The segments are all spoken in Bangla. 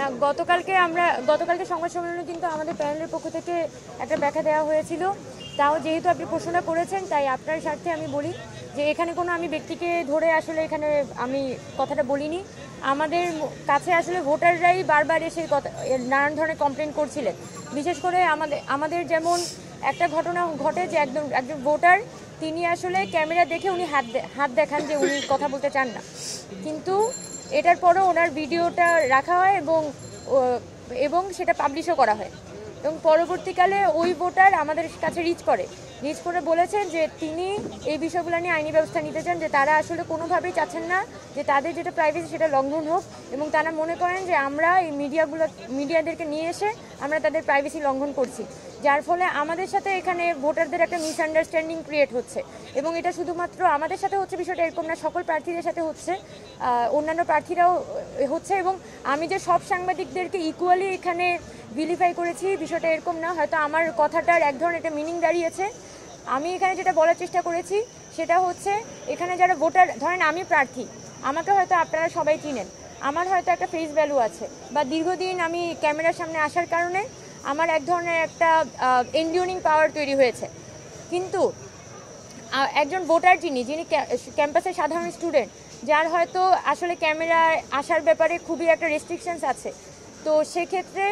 না, গতকালকে সংবাদ সম্মেলনে কিন্তু আমাদের প্যানেলের পক্ষ থেকে একটা ব্যাখ্যা দেওয়া হয়েছিল। তাও যেহেতু আপনি প্রশ্নটা করেছেন, তাই আপনার স্বার্থে আমি বলি যে এখানে কোনো আমি ব্যক্তিকে ধরে আসলে এখানে আমি কথাটা বলিনি। আমাদের কাছে আসলে ভোটাররাই বারবার এসে নানান ধরনের কমপ্লেন করছিলেন। বিশেষ করে আমাদের যেমন একটা ঘটনা ঘটে যে একজন ভোটার, তিনি আসলে ক্যামেরা দেখে উনি হাত দেখান যে উনি কথা বলতে চান না, কিন্তু এটার পরও ওনার ভিডিওটা রাখা হয় এবং সেটা পাবলিশও করা হয়। এবং পরবর্তীকালে ওই ভোটার আমাদের কাছে রিচ করে বলেছেন যে তিনি এই বিষয়গুলো নিয়ে আইনি ব্যবস্থা নিতে চান, যে তারা আসলে কোনোভাবেই চাচ্ছেন না যে তাদের যেটা প্রাইভেসি সেটা লঙ্ঘন হোক, এবং তারা মনে করেন যে আমরা এই মিডিয়াদেরকে নিয়ে এসে আমরা তাদের প্রাইভেসি লঙ্ঘন করছি, যার ফলে আমাদের সাথে এখানে ভোটারদের একটা মিসআন্ডারস্ট্যান্ডিং ক্রিয়েট হচ্ছে। এবং এটা শুধুমাত্র আমাদের সাথে হচ্ছে, বিষয়টা এরকম না, সকল প্রার্থীদের সাথে হচ্ছে, অন্যান্য প্রার্থীরাও হচ্ছে। এবং আমি যে সব সাংবাদিকদেরকে ইকুয়ালি এখানে ভিলিফাই করেছি, বিষয়টা এরকম না। হয়তো আমার কথাটার এক ধরনের একটা মিনিং দাঁড়িয়েছে। আমি এখানে যেটা বলার চেষ্টা করেছি সেটা হচ্ছে, এখানে যারা ভোটার, ধরেন আমি প্রার্থী, আমাকে হয়তো আপনারা সবাই চিনেন, আমার হয়তো একটা ফেস ভ্যালু আছে, বা দীর্ঘদিন আমি ক্যামেরার সামনে আসার কারণে আমার এক ধরনের একটা এন্ডিউরিং পাওয়ার তৈরি হয়েছে। কিন্তু একজন ভোটার যিনি ক্যাম্পাসের সাধারণ স্টুডেন্ট, যার হয়তো আসলে ক্যামেরায় আসার ব্যাপারে খুবই একটা রেস্ট্রিকশনস আছে, তো সেক্ষেত্রে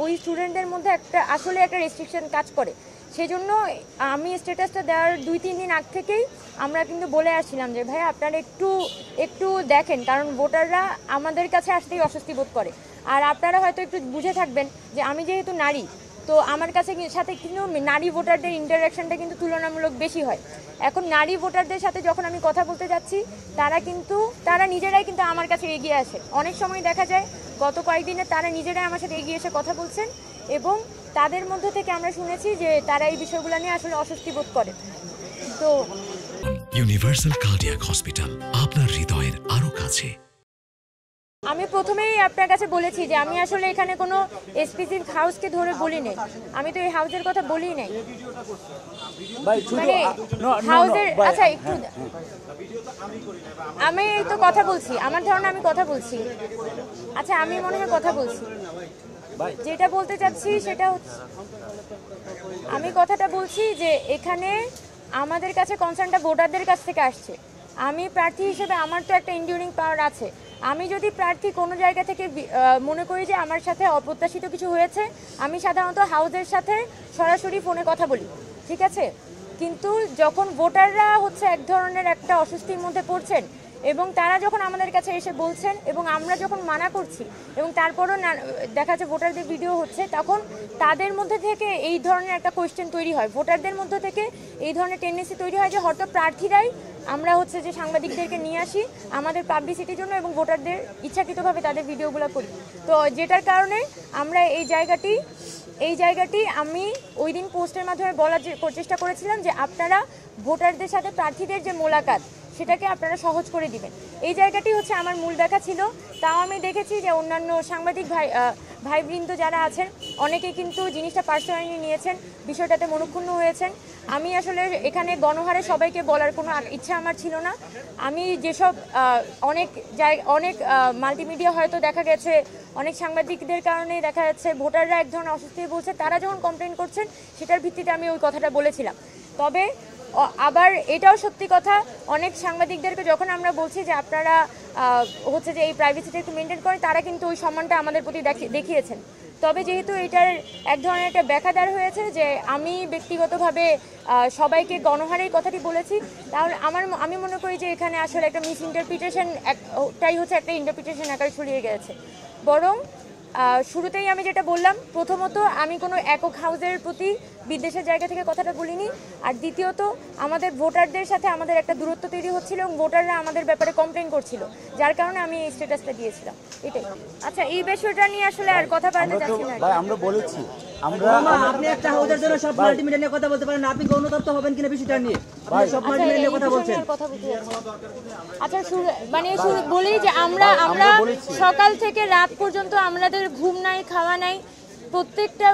ওই স্টুডেন্টদের মধ্যে আসলে একটা রেস্ট্রিকশন কাজ করে। সেজন্য আমি স্ট্যাটাসটা দেওয়ার 2-3 দিন আগ থেকেই আমরা কিন্তু বলে আসছিলাম যে ভাই আপনারা একটু দেখেন, কারণ ভোটাররা আমাদের কাছে আসতেই অস্বস্তি বোধ করে। আর আপনারা হয়তো একটু বুঝে থাকবেন যে আমি যেহেতু নারী, তো আমার সাথে কিন্তু নারী ভোটারদের ইন্টারাকশনটা কিন্তু তুলনামূলক বেশি হয়। এখন নারী ভোটারদের সাথে যখন আমি কথা বলতে যাচ্ছি, তারা নিজেরাই কিন্তু আমার কাছে এগিয়ে আসে। অনেক সময় দেখা যায় গত কয়েকদিনে তারা নিজেরাই আমার সাথে এগিয়ে এসে কথা বলছেন, এবং তাদের মধ্যে থেকে আমরা শুনেছি যে তারা এই বিষয়গুলো নিয়ে আসলে অস্বস্তি বোধ করে। তো ইউনিভার্সাল কার্ডিয়াক হসপিটাল, আপনার হৃদয়ের আরো কাছে। আমি প্রথমেই আপনার কাছে বলেছি যে আমি আসলে এখানে কোনো স্পেসিফিক হাউসকে ধরে বলি নাই, আমি তো এই হাউসের কথা বলি নাই। মানে হাউসের, আচ্ছা একটু আমি তো কথা বলছি, আমার ধারণা আমি কথা বলছি। আচ্ছা আমি মনে হয় কথা বলছি, যেটা বলতে চাচ্ছি সেটা হচ্ছে, আমি কথাটা বলছি যে এখানে আমাদের কাছে কনসার্নটা ভোটারদের কাছ থেকে আসছে। আমি প্রার্থী হিসেবে আমার তো একটা এন্ডিউরিং পাওয়ার আছে। আমি যদি প্রার্থী কোনো জায়গা থেকে মনে করি যে আমার সাথে অপ্রত্যাশিত কিছু হয়েছে, আমি সাধারণত হাউসের সাথে সরাসরি ফোনে কথা বলি, ঠিক আছে। কিন্তু যখন ভোটাররা হচ্ছে এক ধরনের একটা অস্বস্তির মধ্যে পড়ছেন, এবং তারা যখন আমাদের কাছে এসে বলছেন এবং আমরা যখন মানা করছি, এবং তারপরও দেখা যাচ্ছে ভোটারদের ভিডিও হচ্ছে, তখন তাদের মধ্যে থেকে এই ধরনের একটা কোয়েশ্চেন তৈরি হয়, ভোটারদের মধ্যে থেকে এই ধরনের টেন্ডেন্সি তৈরি হয় যে হয়তো প্রার্থীরাই আমরা হচ্ছে যে সাংবাদিকদেরকে নিয়ে আসি আমাদের পাবলিসিটির জন্য, এবং ভোটারদের ইচ্ছাকৃতভাবে তাদের ভিডিওগুলো করি। তো যেটার কারণে আমরা এই জায়গাটি আমি ওই দিন পোস্টের মাধ্যমে বলার চেষ্টা করেছিলাম যে আপনারা ভোটারদের সাথে প্রার্থীদের যে মোলাকাত, সেটাকে আপনারা সহজ করে দিবেন। এই জায়গাটি হচ্ছে আমার মূল দেখা ছিল। তাও আমি দেখেছি যে অন্যান্য সাংবাদিক ভাইবৃন্দ যারা আছেন, অনেকেই কিন্তু জিনিসটা পার্সোনালি নিয়েছেন, বিষয়টাতে মনক্ষুণ্ণ হয়েছেন। আমি আসলে এখানে গণহারে সবাইকে বলার কোনো ইচ্ছা আমার ছিল না। আমি যেসব অনেক মাল্টিমিডিয়া হয়তো দেখা গেছে অনেক সাংবাদিকদের কারণে দেখা যাচ্ছে ভোটাররা এক ধরনের অস্বস্তি বলছে, তারা যখন কমপ্লেন করছেন সেটার ভিত্তিতে আমি ওই কথাটা বলেছিলাম। তবে আবার এটাও সত্যি কথা, অনেক সাংবাদিকদেরকে যখন আমরা বলছি যে আপনারা হচ্ছে যে এই প্রাইভেসিটা একটু মেনটেন করেন, তারা কিন্তু ওই সম্মানটা আমাদের প্রতি দেখিয়েছেন। তবে যেহেতু এটার এক ধরনের একটা ব্যাখ্যাদার হয়েছে যে আমি ব্যক্তিগতভাবে সবাইকে গণহারের কথাটি বলেছি, তাহলে আমি মনে করি যে এখানে আসলে একটা মিস ইন্টারপ্রিটেশনটাই হচ্ছে একটা ইন্টারপ্রিটেশন আকারে ছড়িয়ে গেছে। বরং শুরুতেই আমি যেটা বললাম, প্রথমত আমি কোনো একক হাউসের প্রতি বিদ্বেষের জায়গা থেকে কথাটা বলিনি, আর দ্বিতীয়ত আমাদের ভোটারদের সাথে আমাদের একটা দূরত্ব তৈরি হচ্ছিল এবং ভোটাররা আমাদের ব্যাপারে কমপ্লেন করছিল, যার কারণে আমি এই স্ট্যাটাসটা দিয়েছিলাম, এটাই। আচ্ছা এই বিষয়টা নিয়ে আসলে আর কথা বাড়াতে যাচ্ছি না। আমরা বলেছি আপনি একটা হাউসের জন্য সব মাল্টিমিডিয়া নিয়ে কথা বলতে পারেন, আপনি গণতন্ত্র হবেন কিনা বিষয়টা নিয়ে আপনি সব মাল্টিমিডিয়া নিয়ে কথা বলছেন। আচ্ছা বলি যে আমরা সকাল থেকে রাত পর্যন্ত আমাদের ঘুম নাই, খাওয়া নাই, প্রত্যেকটা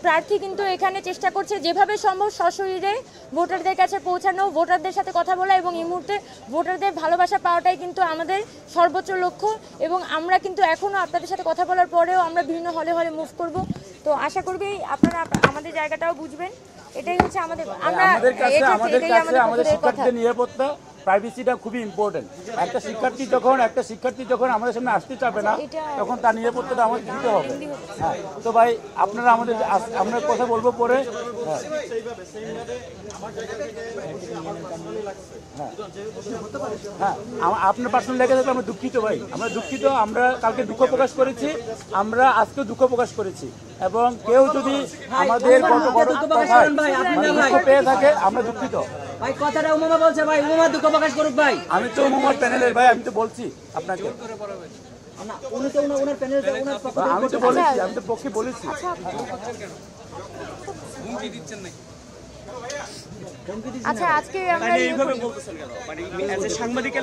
প্রার্থী কিন্তু এখানে চেষ্টা করছে যেভাবে সম্ভব সশরীরে ভোটারদের কাছে পৌঁছানো, ভোটারদের সাথে কথা বলা এবং এই মুহূর্তে ভোটারদের ভালোবাসা পাওয়াটাই কিন্তু আমাদের সর্বোচ্চ লক্ষ্য। এবং আমরা কিন্তু এখনও আপনাদের সাথে কথা বলার পরেও আমরা বিভিন্ন হলে হলে মুভ করব। তো আশা করবি আপনারা আমাদের জায়গাটাও বুঝবেন। এটাই হচ্ছে আমাদের আমাদের কাছে আমাদের পক্ষের কথা। শিক্ষার্থীদের নিরাপত্তা, প্রাইভেসিটা খুবই ইম্পর্টেন্ট। একটা শিক্ষার্থী যখন আমাদের সামনে আসতে চাবে না, তখন তার নিরাপত্তাটা আমাদের দিতে হবে। হ্যাঁ, তো ভাই আপনারা আমরা কথা বলবো পরে। হ্যাঁ, আপনার পার্সোনাল লেগে থাকলে আমরা দুঃখিত ভাই, আমরা দুঃখিত। আমরা কালকে দুঃখ প্রকাশ করেছি, আমরা আজকেও দুঃখ প্রকাশ করেছি। এবং কেউ যদি আমাদের পেয়ে থাকে আমরা দুঃখিত। ভাই কথাটা উমামা বলছে, ভাই উমামা দুঃখ প্রকাশ করুক ভাই। আমি তো উমামার প্যানেলের ভাই, আমি তো বলছি আপনাকে। না, উনি তো ওনার প্যানেল ওনার পক্ষ থেকে আমি তো বলেছি, আমি তো পক্ষে বলেছি। আচ্ছা, আজকে আমরা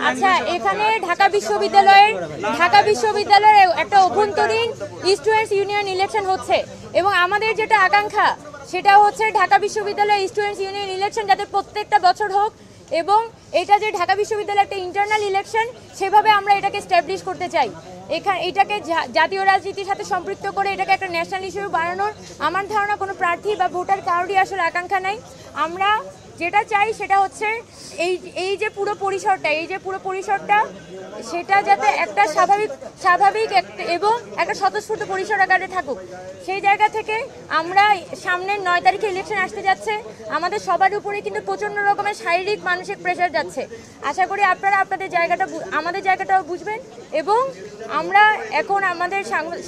আচ্ছা এখানে ঢাকা বিশ্ববিদ্যালয়ের একটা অভ্যন্তরীণ স্টুডেন্টস ইউনিয়ন ইলেকশন হচ্ছে এবং আমাদের যেটা আকাঙ্ক্ষা সেটা হচ্ছে ঢাকা বিশ্ববিদ্যালয় স্টুডেন্টস ইউনিয়ন ইলেকশন যাতে প্রত্যেকটা বছর হোক এবং এটা যে ঢাকা বিশ্ববিদ্যালয়ের একটা ইন্টারনাল ইলেকশন সেভাবে আমরা এটাকে স্ট্যাবলিশ করতে চাই। এটাকে জাতীয় রাজনীতির সাথে সম্পৃক্ত করে এটাকে একটা ন্যাশনাল ইস্যু বানানোর আমার ধারণা কোনো প্রার্থী বা ভোটার কারোরই আসলে আকাঙ্ক্ষা নাই। আমরা যেটা চাই সেটা হচ্ছে এই যে পুরো পরিসরটা সেটা যাতে একটা স্বাভাবিক এবং একটা স্বতঃস্ফূর্ত পরিসর আকারে থাকুক। সেই জায়গা থেকে আমরা সামনের 9 তারিখে ইলেকশন আসতে যাচ্ছে, আমাদের সবার উপরে কিন্তু প্রচণ্ড রকমের শারীরিক মানসিক প্রেশার যাচ্ছে। আশা করি আপনারা আমাদের জায়গাটাও বুঝবেন এবং আমরা এখন আমাদের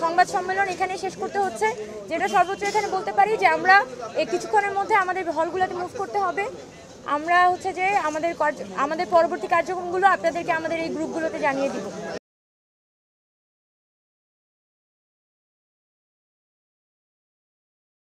সংবাদ সম্মেলন এখানে শেষ করতে হচ্ছে। যেটা সর্বোচ্চ এখানে বলতে পারি যে আমরা এই কিছুক্ষণের মধ্যে আমাদের হলগুলোতে মুভ করতে হবে। আমরা হচ্ছে যে আমাদের পরবর্তী কার্যক্রমগুলো আপনাদেরকে আমাদের এই গ্রুপগুলোতে জানিয়ে দিব।